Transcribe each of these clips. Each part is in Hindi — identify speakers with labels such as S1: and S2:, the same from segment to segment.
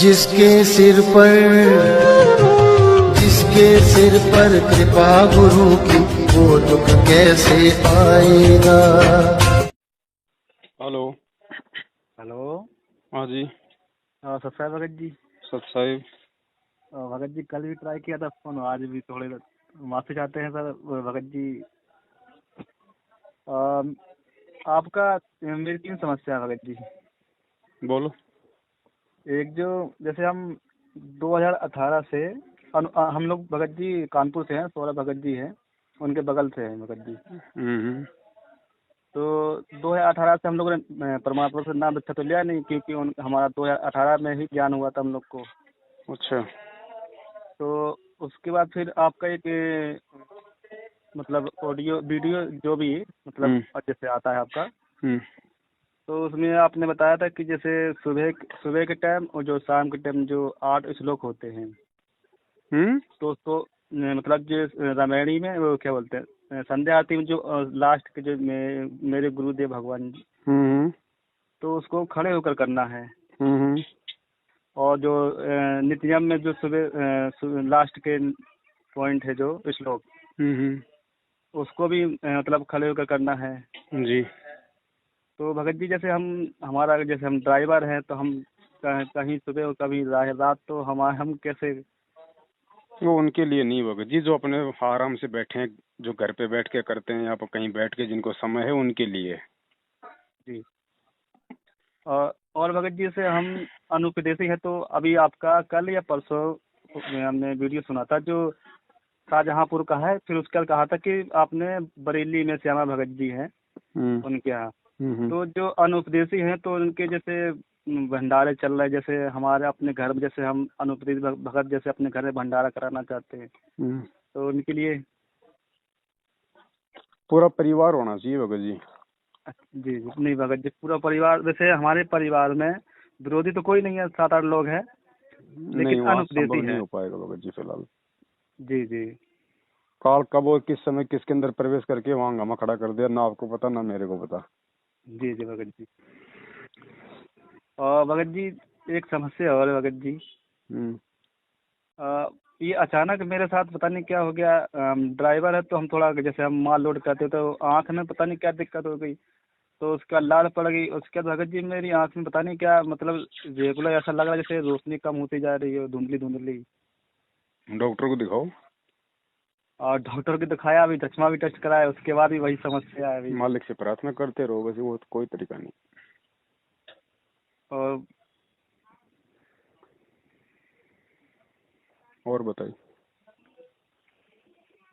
S1: जिसके सिर पर जिसके सिर पर कृपा गुरु की, वो दुख कैसे आएगा।
S2: हेलो।
S3: हेलो।
S2: हाँ जी।
S3: सत साहब भगत जी।
S2: सत साहिब।
S3: भगत जी कल भी ट्राई किया था फोन, आज भी थोड़े माफी चाहते हैं सर भगत जी। आपका मेरी 3 समस्या है भगत जी।
S2: बोलो।
S3: एक जो जैसे हम 2018 से हम लोग भगत जी कानपुर से हैं, सौरभ भगत जी हैं, उनके बगल से हैं भगत जी। तो 2018 से हम लोगों ने परमात्मा से नाम रखा तो लिया नहीं, क्योंकि हमारा 2018 में ही ज्ञान हुआ था हम लोग को।
S2: अच्छा।
S3: तो उसके बाद फिर आपका एक मतलब ऑडियो वीडियो जो भी मतलब जैसे आता है आपका, तो उसमें आपने बताया था कि जैसे सुबह के टाइम और जो शाम के टाइम जो 8 श्लोक होते हैं, तो उसको मतलब जो रामायणी में वो क्या बोलते हैं, संध्या आरती में जो लास्ट के जो मेरे गुरुदेव भगवान जी, तो उसको खड़े होकर करना है। और जो नित्यम में जो सुबह लास्ट के पॉइंट है जो श्लोक, उसको भी मतलब खड़े होकर करना है
S2: जी।
S3: तो भगत जी जैसे हम ड्राइवर हैं, तो हम कहीं सुबह और कभी रात, तो हम कैसे।
S2: वो उनके लिए नहीं भगत जी, जो अपने आराम से बैठे हैं, जो घर पे बैठ के करते हैं या कहीं बैठ के जिनको समय है, उनके लिए।
S3: जी। और भगत जी से हम अनुपदेशी है, तो अभी आपका कल या परसों हमने वीडियो सुना था जो शाहजहांपुर का है, फिर उसका कहा था कि आपने बरेली में श्यामा भगत जी हैं उनके यहाँ, तो जो अनुपदेशी हैं तो उनके जैसे भंडारे चल रहे, जैसे हमारे अपने घर में जैसे हम अनुपदेश भगत जैसे अपने घर में भंडारा कराना चाहते हैं, तो उनके लिए
S2: पूरा परिवार होना चाहिए भगत जी।
S3: जी जी नहीं भगत जी, पूरा परिवार, वैसे हमारे परिवार में विरोधी तो कोई नहीं है, 7-8 लोग हैं, लेकिन अनुपदेशी
S2: नहीं
S3: है।
S2: हो पाएगा भगत जी फिलहाल।
S3: जी जी।
S2: काल कब और किस समय किसके अंदर प्रवेश करके वहाँ हंगामा खड़ा कर दिया, ना आपको पता ना मेरे को पता।
S3: जी जी भगत जी। और भगत जी एक समस्या और है भगत जी। ये अचानक मेरे साथ पता नहीं क्या हो गया, ड्राइवर है तो हम थोड़ा जैसे हम माल लोड करते तो आँख में पता नहीं क्या दिक्कत हो गई, तो उसका लाल पड़ गई। उसके बाद भगत जी मेरी आँख में पता नहीं क्या मतलब रेगुलर ऐसा लग रहा है जैसे रोशनी कम होती जा रही है, धुंधली धुंधली।
S2: डॉक्टर को दिखाओ।
S3: और डॉक्टर को दिखाया, अभी चश्मा भी टेस्ट कराया, उसके बाद भी वही समस्या है अभी।
S2: मालिक से प्रार्थना करते रहो, वैसे वो कोई तरीका नहीं। और बताइए।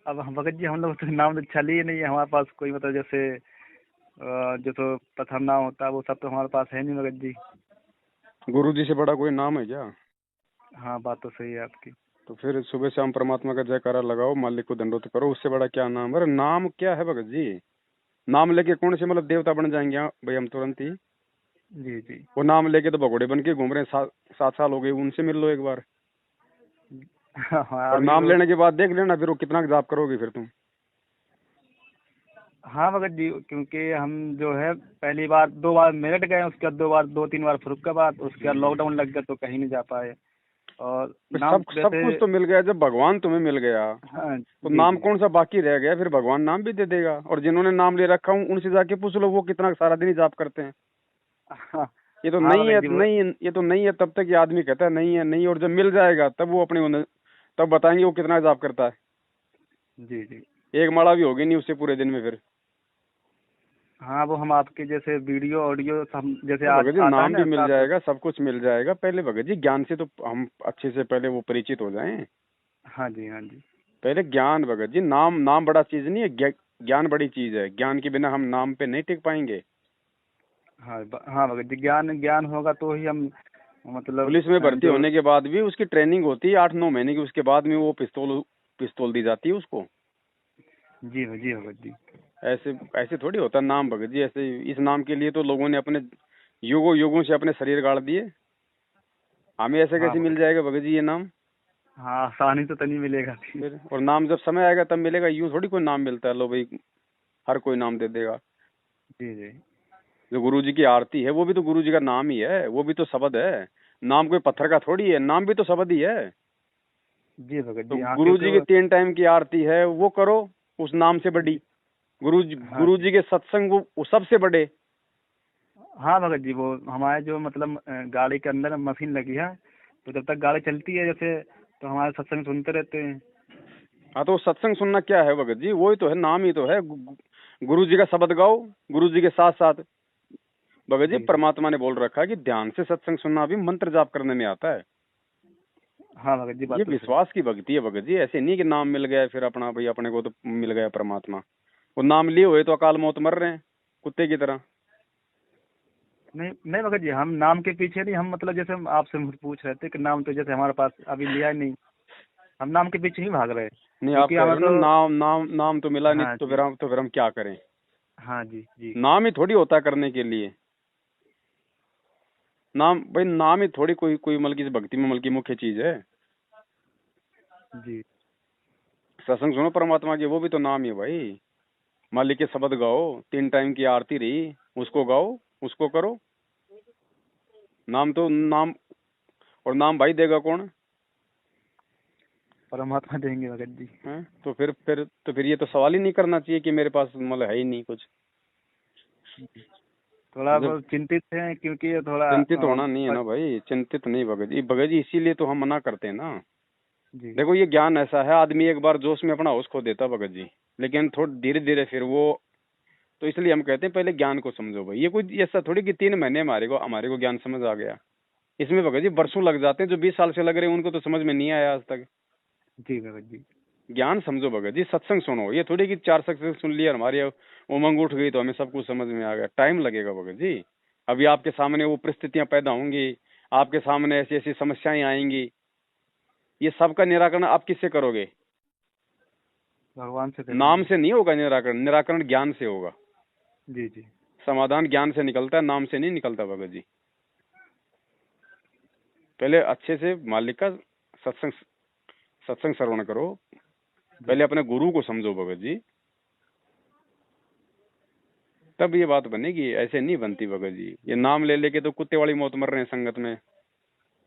S3: अब हम भगत जी हम लोग तो नाम तो चल ही नहीं है हमारे पास कोई, मतलब जैसे जो तो प्रथम नाम होता है वो सब तो हमारे पास है नहीं भगत जी।
S2: गुरु जी से बड़ा कोई नाम है क्या?
S3: हाँ बात तो सही है आपकी।
S2: तो फिर सुबह शाम परमात्मा का जयकारा लगाओ, मालिक को दंडोत करो, उससे बड़ा क्या नाम? अरे नाम क्या है भगत जी? नाम लेके कौन से मतलब देवता बन जाएंगे भाई हम तुरंत ही?
S3: जी जी।
S2: वो नाम लेके तो भगोड़े बन के घूम रहे हैं, 7 साल हो गए, उनसे मिल लो एक बार।
S3: हाँ
S2: और
S3: अभी
S2: नाम लेने के बाद देख लेना फिर वो कितना जाप करोगे फिर तुम।
S3: हाँ भगत जी, क्योंकि हम जो है पहली बार 2 बार मेरठ गए, उसके बाद 2-3 बार फरुखाबाद, उसके बाद लॉकडाउन लग गया तो कहीं नहीं जा पाए। और नाम
S2: सब कुछ तो मिल गया, जब भगवान तुम्हें मिल गया
S3: हाँ
S2: तो
S3: जी
S2: नाम
S3: जी।
S2: कौन सा बाकी रह गया? फिर भगवान नाम भी दे देगा। और जिन्होंने नाम ले रखा हूँ उनसे जाके पूछ लो, वो कितना सारा दिन ही जाप करते हैं।
S3: हाँ
S2: ये तो
S3: हाँ
S2: नहीं है,
S3: भगत जी वो।
S2: ये तो नहीं है, तब तक ये आदमी कहता है नहीं है नहीं, और जब मिल जाएगा तब वो तब बताएंगे वो कितना जाप करता है।
S3: जी जी।
S2: एक माला भी होगी नहीं उससे पूरे दिन में फिर।
S3: हाँ वो हम आपके जैसे वीडियो ऑडियो सब जैसे
S2: तो भगत जी
S3: आता है
S2: नाम भी
S3: ना
S2: मिल
S3: साथ।
S2: जाएगा, सब कुछ मिल जाएगा। पहले भगत जी ज्ञान से तो हम अच्छे से पहले वो परिचित हो जाएं।
S3: हाँ जी हाँ जी।
S2: पहले ज्ञान भगत जी, नाम बड़ा चीज नहीं है, ज्ञान बड़ी चीज है। ज्ञान के बिना हम नाम पे नहीं टिक पाएंगे।
S3: हाँ हाँ भगत जी, ज्ञान ज्ञान होगा तो ही हम मतलब
S2: पुलिस में भर्ती
S3: जो।
S2: होने के बाद भी उसकी ट्रेनिंग होती है 8-9 महीने की, उसके बाद में वो पिस्तौल दी जाती है उसको।
S3: जी जी भगत जी।
S2: ऐसे ऐसे थोड़ी होता नाम भगत जी। ऐसे इस नाम के लिए तो लोगों ने अपने युगों युगों से अपने शरीर गाड़ दिए। हमें ऐसे
S3: हाँ
S2: कैसे मिल
S3: भगत।
S2: जाएगा भगत जी ये नाम?
S3: हाँ आसानी तो नहीं मिलेगा फिर।
S2: फिर और नाम जब समय आएगा तब मिलेगा, यूं थोड़ी कोई नाम मिलता है लो भाई हर कोई नाम दे देगा।
S3: जी जी।
S2: जो गुरु जी की आरती है वो भी तो गुरु जी का नाम ही है, वो भी तो शब्द है। नाम कोई पत्थर का थोड़ी है, नाम भी तो शब्द ही है।
S3: जी भगत
S2: तो
S3: जी। हाँ,
S2: गुरु जी की 3 टाइम की आरती है, वो करो उस नाम से बड़ी।
S3: हाँ
S2: गुरु जी के सत्संग वो सबसे बड़े।
S3: हाँ भगत जी, वो हमारे जो मतलब गाड़ी के अंदर मशीन लगी है, तो जब तक गाड़ी चलती है जैसे, तो हमारे सत्संग सुनते रहते हैं।
S2: हाँ, तो सत्संग सुनना क्या है भगत जी, वही तो है, नाम ही तो है। गुरु जी का शब्द गाओ, गुरु जी के साथ साथ। भगत जी
S3: जी जी।
S2: परमात्मा ने बोल रखा है कि ध्यान से सत्संग सुनना भी मंत्र जाप करने में आता है।
S3: हाँ भगत जी,
S2: ये
S3: बात तो सही।
S2: विश्वास की भक्ति है भगत जी, ऐसे नहीं कि नाम मिल गया फिर अपना भाई अपने को तो मिल गया परमात्मा। वो नाम लिए हुए तो अकाल मौत मर रहे हैं कुत्ते की तरह।
S3: नहीं नहीं भगत जी, हम नाम के पीछे नहीं, हम मतलब जैसे हम आपसे मुझे पूछ रहे थे कि नाम तो जैसे हमारे पास अभी लिया ही नहीं, हम नाम के पीछे ही भाग रहे हैं,
S2: नहीं, आप
S3: क्योंकि
S2: कह
S3: हमें
S2: रहे हो ना,
S3: तो।
S2: नाम नाम नाम तो मिला नहीं,
S3: हाँ
S2: तो
S3: जी।
S2: फिर हम क्या करें।
S3: हाँ जी जी।
S2: नाम ही थोड़ी होता है करने के लिए। नाम भाई, नाम ही थोड़ी कोई कोई मतलब की भक्ति में मतलब की मुख्य चीज है।
S3: जी
S2: सत्संग सुनो परमात्मा की, वो भी तो नाम ही है भाई। मालिक के शब्द गाओ, 3 टाइम की आरती रही, उसको गाओ, उसको करो। नाम तो नाम, और नाम भाई देगा कौन
S3: परमात्मा देंगे भगत जी।
S2: है। तो फिर ये तो सवाल ही नहीं करना चाहिए कि मेरे पास मतलब है ही नहीं कुछ।
S3: थोड़ा
S2: जब
S3: बहुत चिंतित हैं, क्योंकि ये थोड़ा
S2: चिंतित होना नहीं है ना भाई, चिंतित नहीं भगत जी, इसीलिए तो हम मना करते हैं ना।
S3: जी
S2: देखो ये ज्ञान ऐसा है, आदमी एक बार जोश में अपना होश खो देता भगत जी, लेकिन थोड़ा धीरे धीरे फिर वो, तो इसलिए हम कहते हैं पहले ज्ञान को समझो भाई। ये कोई ऐसा थोड़ी कि 3 महीने हमारे को ज्ञान समझ आ गया। इसमें भगत जी वर्षों लग जाते हैं, जो 20 साल से लग रहे हैं उनको तो समझ में नहीं आया आज तक।
S3: जी भगत जी।
S2: ज्ञान समझो भगत जी, सत्संग सुनो। ये थोड़ी कि 4 सत्संग सुन लिया हमारी उमंग उठ गई तो हमें सब कुछ समझ में आ गया। टाइम लगेगा भगत जी। अभी आपके सामने वो परिस्थितियां पैदा होंगी, आपके सामने ऐसी ऐसी समस्याएं आएंगी, ये सबका निराकरण आप किससे करोगे।
S3: भगवान से
S2: नाम
S3: करेंगे।
S2: से नहीं होगा निराकरण, निराकरण ज्ञान से होगा।
S3: जी जी।
S2: समाधान ज्ञान से निकलता है, नाम से नहीं निकलता भगत जी। पहले अच्छे से मालिक का सत्संग सत्संग श्रवण करो,
S3: जी
S2: पहले अपने गुरु को समझो भगत जी, तब ये बात बनेगी। ऐसे नहीं बनती भगत जी। ये नाम ले लेके तो कुत्ते वाली मौत मर रहे हैं संगत में।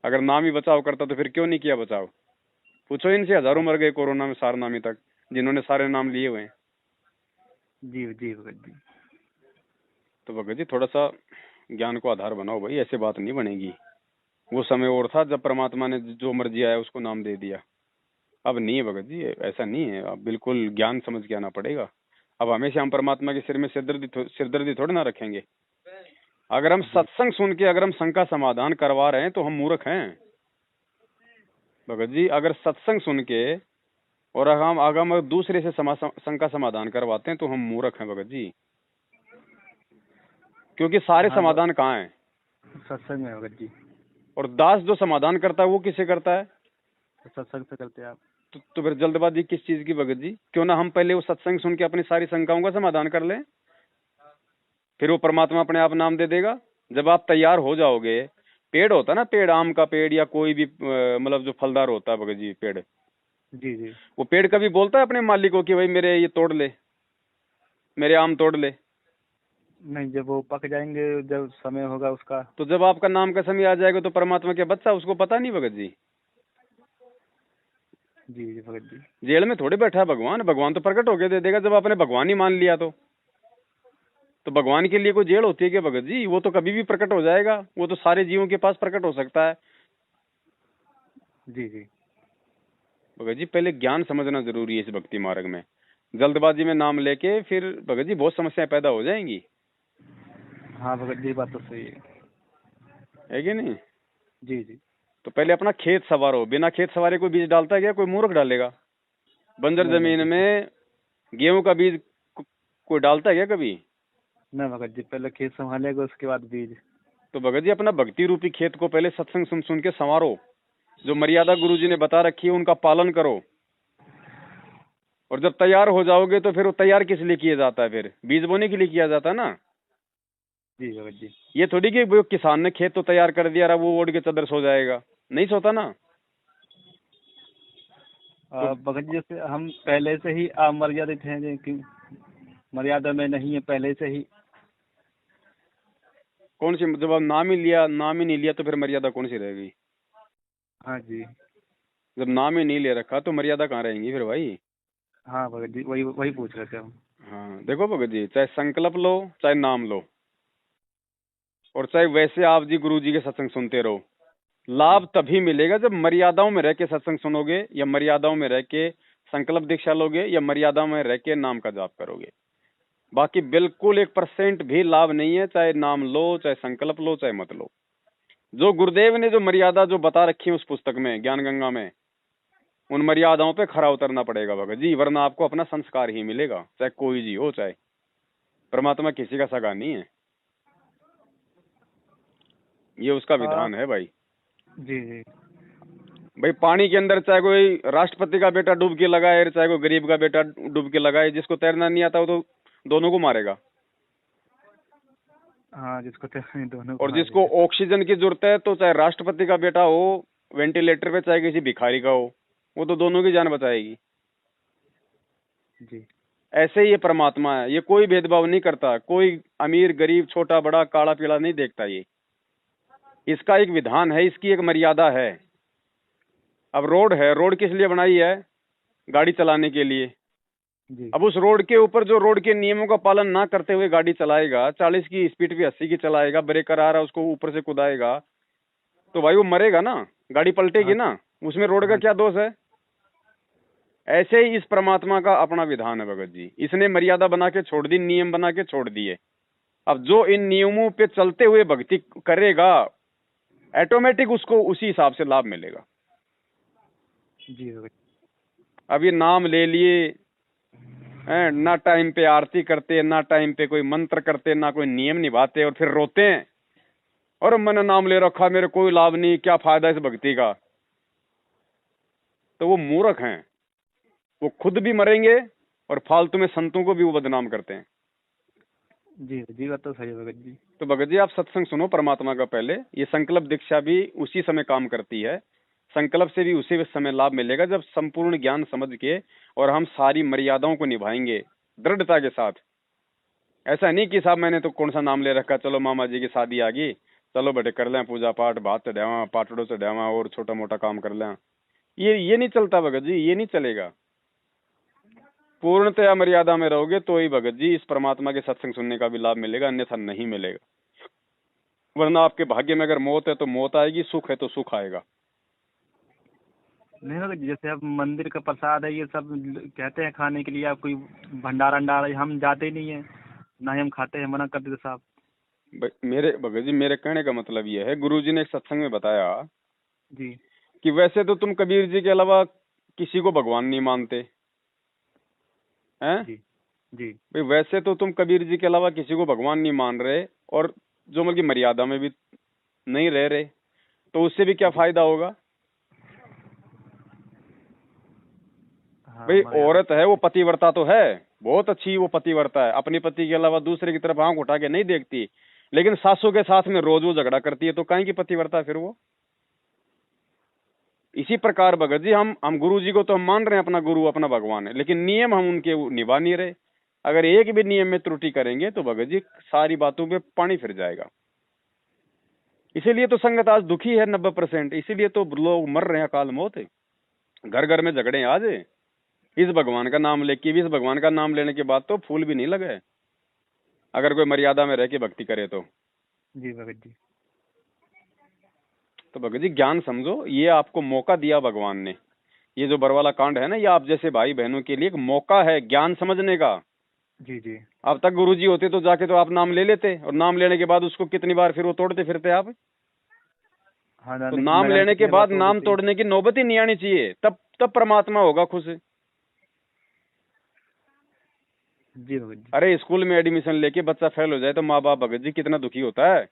S2: अगर नाम ही बचाव करता तो फिर क्यों नहीं किया बचाव। पूछो इनसे, हजारों
S3: हाँ
S2: मर गए कोरोना में सारनामी तक, जिन्होंने सारे नाम लिए हुए हैं।
S3: जी जी भगत जी।
S2: तो भगत जी थोड़ा सा ज्ञान को आधार बनाओ भाई, ऐसे बात नहीं बनेगी। वो समय और था जब परमात्मा ने जो मर्जी आया उसको नाम दे दिया। अब नहीं है भगत जी, ऐसा नहीं है। अब बिल्कुल ज्ञान समझ के आना पड़ेगा। अब हमेशा हम परमात्मा के सिर में सिरदर्दी थोड़ी ना रखेंगे। अगर हम
S3: जी
S2: सत्संग सुन के अगर हम शंका समाधान करवा रहे हैं तो हम मूर्ख हैं भगत जी। अगर सत्संग सुन के और अगर हम दूसरे से शंका समाधान करवाते हैं तो हम मूर्ख हैं भगत जी। क्योंकि सारे
S3: हाँ
S2: समाधान कहाँ हैं।
S3: सत्संग में भगत जी।
S2: और दास जो समाधान करता है वो किससे करता है।
S3: तो सत्संग से करते हैं आप।
S2: तो फिर जल्दबाजी किस चीज की भगत जी। क्यों ना हम पहले वो सत्संग सुन के अपनी सारी शंकाओं का समाधान कर लें, फिर वो परमात्मा अपने आप नाम दे देगा। जब आप तैयार हो जाओगे, पेड़ होता है ना, पेड़, आम का पेड़ या कोई भी मतलब जो फलदार होता है भगत जी पेड़,
S3: जी जी।
S2: वो पेड़ कभी बोलता है अपने मालिक को कि भाई मेरे ये तोड़ ले, मेरे आम तोड़ ले।
S3: नहीं, जब वो पक जाएंगे, जब समय होगा उसका।
S2: तो जब आपका नाम का समय आ जाएगा तो परमात्मा के बच्चा, उसको पता नहीं भगत जी।
S3: जी जी भगत जी।
S2: जेल में थोड़े बैठा है भगवान, भगवान तो प्रकट होके दे देगा जब आपने भगवान ही मान लिया तो भगवान के लिए कोई जेल होती है क्या भगत जी। वो तो कभी भी प्रकट हो जाएगा, वो तो सारे जीवों के पास प्रकट हो सकता है।
S3: जी जी।
S2: भगत जी पहले ज्ञान समझना जरूरी है इस भक्ति मार्ग में। जल्दबाजी में नाम लेके फिर भगत जी बहुत समस्याएं पैदा हो जाएंगी।
S3: हाँ भगत जी, बात तो सही
S2: है कि नहीं।
S3: जी जी।
S2: तो पहले अपना खेत सवारो। बिना खेत सवारे कोई बीज डालता है क्या। कोई मूर्ख डालेगा। बंजर
S3: नहीं
S2: जमीन
S3: नहीं
S2: में गेहूं का बीज कोई डालता है क्या कभी।
S3: नहीं भगत जी, पहले खेत संभालेगा उसके बाद बीज।
S2: तो भगत जी अपना भक्ति रूपी खेत को पहले सत्संग सुन सुन के संवारो। जो मर्यादा गुरु जी ने बता रखी है उनका पालन करो। और जब तैयार हो जाओगे तो फिर वो तैयार किस लिए किया जाता है, फिर बीज बोने के लिए किया जाता है ना।
S3: जी भगत जी।
S2: ये थोड़ी कि वो किसान ने खेत तो तैयार कर दिया रहा, वो ओढ़ के चदर सो जाएगा, नहीं सोता ना। तो
S3: भगत जी जैसे हम पहले से ही अमर्यादित हैं, कि मर्यादा में नहीं है पहले से ही।
S2: कौन सी, जब आप नाम ही नहीं लिया तो फिर मर्यादा कौन सी रहेगी?
S3: हाँ जी।
S2: जब नाम ही नहीं ले रखा तो मर्यादा कहाँ रहेंगी फिर भाई?
S3: हाँ भगत जी, वही वही पूछ रहे थे हम।
S2: हाँ देखो भगत जी, चाहे संकल्प लो चाहे नाम लो, और चाहे वैसे आप जी गुरु जी के सत्संग सुनते रहो, लाभ तभी मिलेगा जब मर्यादाओं में रह के सत्संग सुनोगे, या मर्यादाओं में रह के संकल्प दीक्षा लोगे, या मर्यादा में रह के नाम का जाप करोगे। बाकी बिल्कुल 1% भी लाभ नहीं है, चाहे नाम लो चाहे संकल्प लो चाहे मत लो। जो गुरुदेव ने जो मर्यादा जो बता रखी है उस पुस्तक में, ज्ञान गंगा में, उन मर्यादाओं पे खरा उतरना पड़ेगा भगत जी, वरना आपको अपना संस्कार ही मिलेगा, चाहे कोई जी हो, चाहे परमात्मा किसी का सगा नहीं है, ये उसका विधान है भाई।
S3: जी जी।
S2: भाई पानी के अंदर चाहे कोई राष्ट्रपति का बेटा डूबकी लगाए, चाहे कोई गरीब का बेटा डूबकी लगाए, जिसको तैरना नहीं आता वो तो दोनों को मारेगा।
S3: हाँ, जिसको दोनों
S2: और जिसको ऑक्सीजन की जरूरत है, तो चाहे राष्ट्रपति का बेटा हो वेंटिलेटर पे, चाहे किसी भिखारी का हो, वो तो दोनों की जान बचाएगी।
S3: जी।
S2: ऐसे ही ये परमात्मा है, ये कोई भेदभाव नहीं करता, कोई अमीर गरीब छोटा बड़ा काला पीला नहीं देखता। ये इसका एक विधान है, इसकी एक मर्यादा है। अब रोड है, रोड किस लिए बनाई है? गाड़ी चलाने के लिए।
S3: जी।
S2: अब उस रोड के ऊपर जो रोड के नियमों का पालन ना करते हुए गाड़ी चलाएगा, 40 की स्पीड पे 80 की चलाएगा, ब्रेकर आ रहा है उसको ऊपर से कुदाएगा, तो भाई वो मरेगा ना, गाड़ी पलटेगी ना, उसमें रोड का क्या दोष है? ऐसे ही इस परमात्मा का अपना विधान है भगत जी, इसने मर्यादा बना के छोड़ दी, नियम बना के छोड़ दिए। अब जो इन नियमों पे चलते हुए भक्ति करेगा, ऑटोमेटिक उसको उसी हिसाब से लाभ मिलेगा।
S3: जी भगत।
S2: अब ये नाम ले लिए, ना टाइम पे आरती करते, ना टाइम पे कोई मंत्र करते, ना कोई नियम निभाते, और फिर रोते हैं और मैंने नाम ले रखा, मेरे कोई लाभ नहीं, क्या फायदा इस भक्ति का। तो वो मूर्ख हैं, वो खुद भी मरेंगे और फालतू में संतों को भी वो बदनाम करते हैं।
S3: जी जी, बात तो सही है भगत जी।
S2: तो भगत जी आप सत्संग सुनो परमात्मा का पहले। ये संकल्प दीक्षा भी उसी समय काम करती है, संकल्प से भी उसी समय लाभ मिलेगा जब संपूर्ण ज्ञान समझ के और हम सारी मर्यादाओं को निभाएंगे दृढ़ता के साथ। ऐसा नहीं कि साहब मैंने तो कौन सा नाम ले रखा, चलो मामा जी की शादी आ गई, चलो बेटे कर लें पूजा पाठ, भात चढ़ावा, पाटड़ो चढ़ावा और छोटा मोटा काम कर लें। ये नहीं चलता भगत जी, ये नहीं चलेगा। पूर्णतया मर्यादा में रहोगे तो ही भगत जी इस परमात्मा के सत्संग सुनने का भी लाभ मिलेगा, अन्यथा नहीं मिलेगा। वरना आपके भाग्य में अगर मौत है तो मौत आएगी, सुख है तो सुख आएगा।
S3: नहीं भगत जी, जैसे अब मंदिर का प्रसाद है, ये सब कहते हैं खाने के लिए, आप कोई भंडारा अंडारा, हम जाते ही नहीं है, ना ही हम खाते हैं, मना कर देते साहब।
S2: मेरे भगत जी, मेरे कहने का मतलब ये है, गुरुजी ने एक सत्संग में बताया
S3: जी।
S2: कि वैसे तो तुम कबीर जी के अलावा किसी को भगवान नहीं मानते हैं।
S3: जी जी।
S2: भाई वैसे तो तुम कबीर जी के अलावा किसी को भगवान नहीं मान रहे, और जो मतलब मर्यादा में भी नहीं रह रहे, तो उससे भी क्या फायदा होगा?
S3: हाँ,
S2: भाई औरत है, वो पतिव्रता तो है, बहुत अच्छी वो पतिव्रता है, अपने पति के अलावा दूसरे की तरफ आंख उठा के नहीं देखती, लेकिन सासू के साथ में रोज वो झगड़ा करती है, तो काहे की पतिव्रता फिर वो? इसी प्रकार भगत जी हम गुरु जी को तो हम मान रहे हैं अपना गुरु अपना भगवान है, लेकिन नियम हम उनके निभा नहीं रहे। अगर एक भी नियम में त्रुटि करेंगे तो भगत जी सारी बातों पे पानी फिर जाएगा। इसीलिए तो संगत आज दुखी है 90%, इसीलिए तो लोग मर रहे हैं अकाल मौत है, घर घर में झगड़े आज इस भगवान का नाम लेके भी। इस भगवान का नाम लेने के बाद तो फूल भी नहीं लगे, अगर कोई मर्यादा में रह के भक्ति करे तो।
S3: जी भगत जी।
S2: तो भगत जी ज्ञान समझो, ये आपको मौका दिया भगवान ने, ये जो बरवाला कांड है ना, ये आप जैसे भाई बहनों के लिए एक मौका है ज्ञान समझने का।
S3: जी जी।
S2: अब तक गुरुजी होते तो जाके तो आप नाम ले लेते, और नाम लेने के बाद उसको कितनी बार फिर वो तोड़ते फिरते आप।
S3: हाँ,
S2: तो नाम लेने के बाद नाम तोड़ने की नौबत ही नहीं आनी चाहिए, तब परमात्मा होगा खुश।
S3: जी भगत जी।
S2: अरे स्कूल में एडमिशन लेके बच्चा फेल हो जाए तो माँ बाप भगत जी कितना दुखी होता है।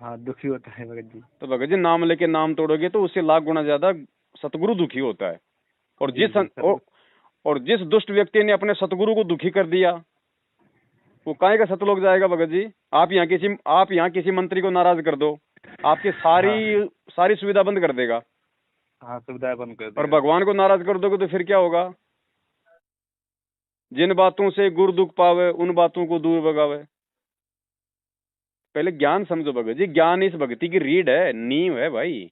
S3: हाँ, दुखी होता है भगत जी।
S2: तो भगत जी नाम लेके नाम तोड़ोगे तो उससे लाख गुना ज्यादा सतगुरु दुखी होता है। और जिस दुष्ट व्यक्ति ने अपने सतगुरु को दुखी कर दिया, वो काहे का सतलोक जाएगा भगत जी। आप यहाँ किसी मंत्री को नाराज कर दो, आपकी सारी सुविधा बंद कर देगा।
S3: हाँ, सुविधा बंद कर देगा।
S2: और भगवान को नाराज कर दोगे तो फिर क्या होगा? जिन बातों से गुरु दुख पावे उन बातों को दूर भगावे। पहले ज्ञान समझो भगत जी, ज्ञान इस भक्ति की रीढ़ है, नींव है भाई।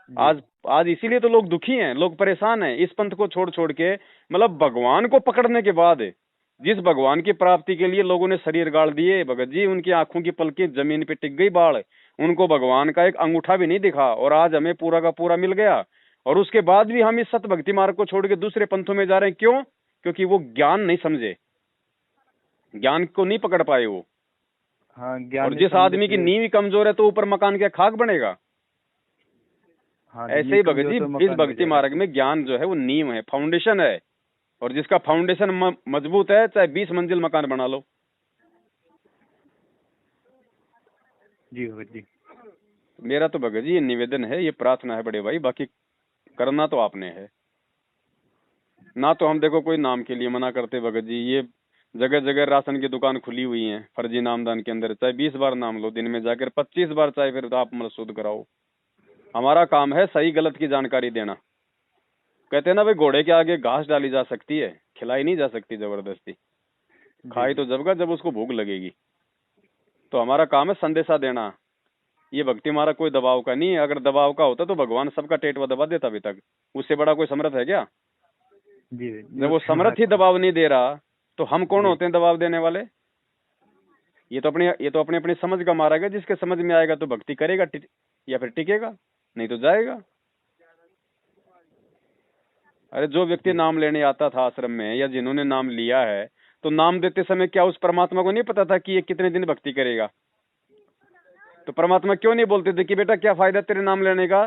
S2: आज इसीलिए तो लोग दुखी हैं, लोग परेशान हैं, इस पंथ को छोड़ छोड़ के। मतलब भगवान को पकड़ने के बाद, जिस भगवान की प्राप्ति के लिए लोगों ने शरीर गाड़ दिए भगत जी, उनकी आंखों की पलकें जमीन पे टिक गई बाढ़, उनको भगवान का एक अंगूठा भी नहीं दिखा, और आज हमें पूरा का पूरा मिल गया। और उसके बाद भी हम इस सत भक्ति मार्ग को छोड़ के दूसरे पंथों में जा रहे हैं। क्यों? क्योंकि वो ज्ञान नहीं समझे, ज्ञान को नहीं पकड़ पाए वो।
S3: हाँ, ज्ञान।
S2: और जिस आदमी की नींव कमजोर है तो ऊपर मकान क्या खाक बनेगा?
S3: हाँ,
S2: ऐसे ही भगत जी, इस भक्ति मार्ग में ज्ञान जो है वो नींव है, फाउंडेशन है। और जिसका फाउंडेशन मजबूत है, चाहे 20 मंजिल मकान बना लो।
S3: जी भगत जी।
S2: मेरा तो भगत जी ये निवेदन है, ये प्रार्थना है बड़े भाई, बाकी करना तो आपने है ना। तो हम देखो कोई नाम के लिए मना करते भगत जी, ये जगह जगह राशन की दुकान खुली हुई है फर्जी नामदान के अंदर, चाहे 20 बार नाम लो दिन में जाकर, 25 बार चाहे, फिर तो आप मतलब शुद्ध कराओ। हमारा काम है सही गलत की जानकारी देना। कहते हैं ना भाई, घोड़े के आगे घास डाली जा सकती है, खिलाई नहीं जा सकती जबरदस्ती। खाई तो जब उसको भूख लगेगी। तो हमारा काम है संदेशा देना। ये भक्ति हमारा कोई दबाव का नहीं है। अगर दबाव का होता तो भगवान सबका टेटवा दबा देता अभी तक। उससे बड़ा कोई समर्थ है क्या? जब वो समर्थ ही दबाव नहीं दे रहा तो हम कौन होते हैं दबाव देने वाले? ये तो अपने अपनी समझ का मारा गया। जिसके समझ में आएगा तो भक्ति करेगा या फिर टिकेगा, नहीं तो जाएगा। अरे जो व्यक्ति नाम लेने आता था आश्रम में, या जिन्होंने नाम लिया है, तो नाम देते समय क्या उस परमात्मा को नहीं पता था कि ये कितने दिन भक्ति करेगा? तो परमात्मा क्यों नहीं बोलते थे कि बेटा क्या फायदा तेरे नाम लेने का,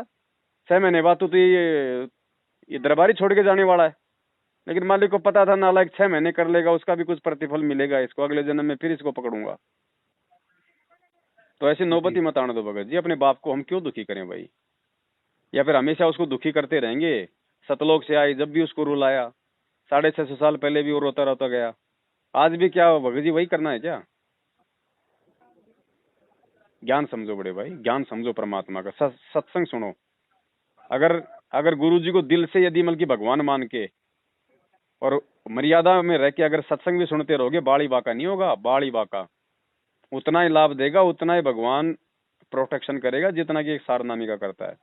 S2: 6 महीने बाद तो ये दरबारी छोड़ के जाने वाला है। लेकिन मालिक को पता था नालायक 6 महीने कर लेगा, उसका भी कुछ प्रतिफल मिलेगा इसको, अगले जन्म में फिर इसको पकड़ूंगा। तो ऐसी नौबती मत आने दो भगत जी। अपने बाप को हम क्यों दुखी करें भाई? या फिर हमेशा उसको दुखी करते रहेंगे? सतलोक से आई, जब भी उसको रुलाया, 650 साल पहले भी वो रोता रोता गया। आज भी क्या भगत जी वही करना है क्या? ज्ञान समझो बड़े भाई, ज्ञान समझो परमात्मा का। सत्संग सुनो। अगर गुरु जी को दिल से यदि मतलब भगवान मान के और मर्यादा में रह के अगर सत्संग भी सुनते रहोगे, बाड़ी बाका नहीं होगा। बाड़ी बाका उतना ही लाभ देगा, उतना ही भगवान प्रोटेक्शन करेगा जितना कि एक सारनामी का करता है।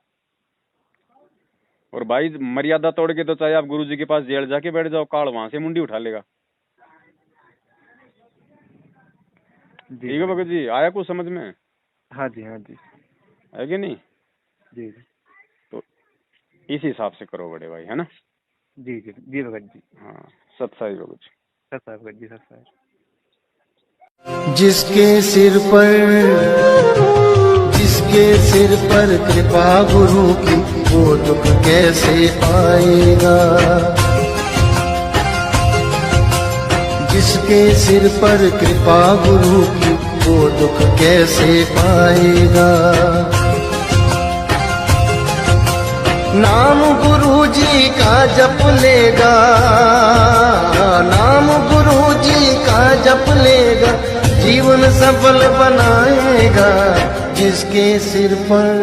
S2: और भाई मर्यादा तोड़ के तो चाहे आप गुरु जी के पास जेल जाके बैठ जाओ, काल वहां से मुंडी उठा लेगा। ठीक है भगत जी, आया कुछ समझ में?
S3: हाँ जी, हाँ जी,
S2: है कि नहीं?
S3: जी।
S1: तो इस हिसाब से करो बड़े भाई, है ना?
S3: जी जी जी भगत जी।
S1: हाँ, सत्साई भगत जी,
S3: सत्साई भगत जी, सत्साई।
S1: जिसके सिर पर कृपा गुरु की, वो दुख कैसे आएगा? जिसके सिर पर कृपा गुरु की, वो दुख कैसे पाएगा? नाम गुरु जी का जप लेगा, नाम गुरु जी का जप लेगा, जीवन सफल बनाएगा। जिसके सिर पर